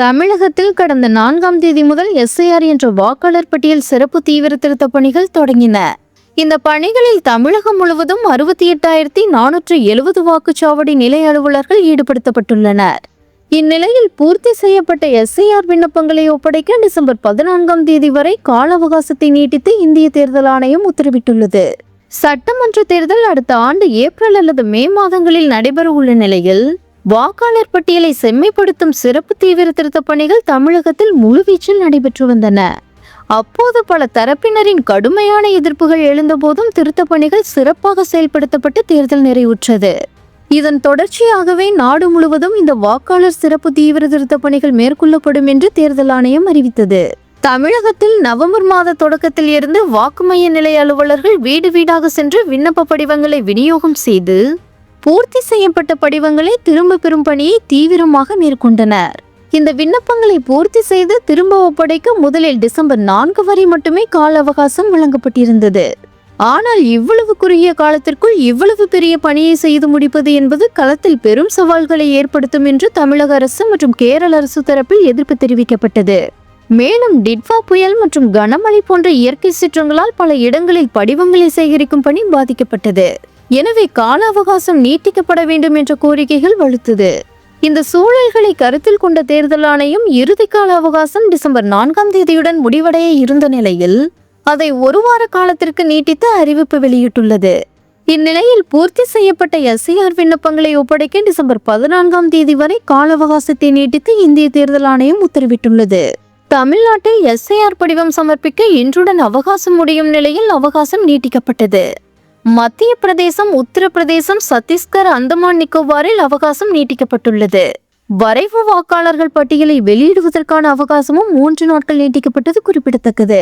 தமிழகத்தில் கடந்த 4ஆம் தேதி முதல் எஸ்ஐஆர் என்ற வாக்காளர் பட்டியல் சிறப்பு தீவிர திருத்த பணிகள் தொடங்கின. இந்த பணிகளில் தமிழகம் முழுவதும் 68,470 வாக்குச்சாவடி நிலை அலுவலர்கள் ஈடுபடுத்தப்பட்டுள்ளனர். இந்நிலையில் பூர்த்தி செய்யப்பட்ட எஸ்ஐஆர் விண்ணப்பங்களை ஒப்படைக்க டிசம்பர் 14ஆம் தேதி வரை கால அவகாசத்தை நீட்டித்து இந்திய தேர்தல் ஆணையம் உத்தரவிட்டுள்ளது. சட்டமன்ற தேர்தல் அடுத்த ஆண்டு ஏப்ரல் அல்லது மே மாதங்களில் நடைபெற உள்ள நிலையில் வாக்காளர் பட்டியலை செம்மைப்படுத்தும் சிறப்பு தீவிர திருத்த பணிகள் தமிழகத்தில் முழுவீச்சில் நடைபெற்று வந்தன. அப்போது பல தரப்பினரின் கடுமையான எதிர்ப்புகள் எழுந்தபோதும் திருத்த பணிகள் சிறப்பாக செயல்படுத்தப்பட்டு தேர்தல் நிறைவுற்றது. இதன் தொடர்ச்சியாகவே நாடு முழுவதும் இந்த வாக்காளர் சிறப்பு தீவிர திருத்த பணிகள் மேற்கொள்ளப்படும் என்று தேர்தல் ஆணையம் அறிவித்தது. தமிழகத்தில் நவம்பர் மாத தொடக்கத்தில் இருந்து வாக்கு மைய நிலை அலுவலர்கள் வீடு வீடாக சென்று விண்ணப்ப படிவங்களை விநியோகம் செய்து பூர்த்தி செய்யப்பட்ட படிவங்களை திரும்ப பெறும் பணியை தீவிரமாக மேற்கொண்டனர். இந்த விண்ணப்பங்களை பூர்த்தி செய்து திரும்ப ஒப்படைக்க முதலில் டிசம்பர் 4 வரை மட்டுமே கால அவகாசம் வழங்கப்பட்டிருந்தது. ஆனால் இவ்வளவு குறுகிய காலத்திற்குள் இவ்வளவு பெரிய பணியை செய்து முடிப்பது என்பது களத்தில் பெரும் சவால்களை ஏற்படுத்தும் என்று தமிழக அரசு மற்றும் கேரள அரசு தரப்பில் எதிர்ப்பு தெரிவிக்கப்பட்டது. மேலும் டிட்வா புயல் மற்றும் கனமழை போன்ற இயற்கை சீற்றங்களால் பல இடங்களில் படிவங்களை சேகரிக்கும் பணி பாதிக்கப்பட்டது. எனவே கால அவகாசம் நீட்டிக்கப்பட வேண்டும் என்ற கோரிக்கைகள் வலுத்தது. இந்த சூழல்களை கருத்தில் கொண்ட தேர்தல் ஆணையம் இறுதி கால அவகாசம் டிசம்பர் 4ஆம் தேதியுடன் முடிவடைய இருந்த நிலையில் அதை ஒரு வார காலத்திற்கு நீட்டித்து அறிவிப்பு வெளியிட்டுள்ளது. இந்நிலையில் பூர்த்தி செய்யப்பட்ட எஸ்ஐஆர் விண்ணப்பங்களை ஒப்படைக்க டிசம்பர் 14ஆம் தேதி வரை கால அவகாசத்தை நீட்டித்து இந்திய தேர்தல் ஆணையம் உத்தரவிட்டுள்ளது. தமிழ்நாட்டில் எஸ்ஐஆர் படிவம் சமர்ப்பிக்க இன்றுடன் அவகாசம் முடியும் நிலையில் அவகாசம் நீட்டிக்கப்பட்டது. மத்திய பிரதேசம், உத்தரப்பிரதேசம், சத்தீஸ்கர், அந்தமான் நிக்கோபாரில் அவகாசம் நீட்டிக்கப்பட்டுள்ளது. வரைவு வாக்காளர்கள் பட்டியலை வெளியிடுவதற்கான அவகாசமும் 3 நாட்கள் நீட்டிக்கப்பட்டது குறிப்பிடத்தக்கது.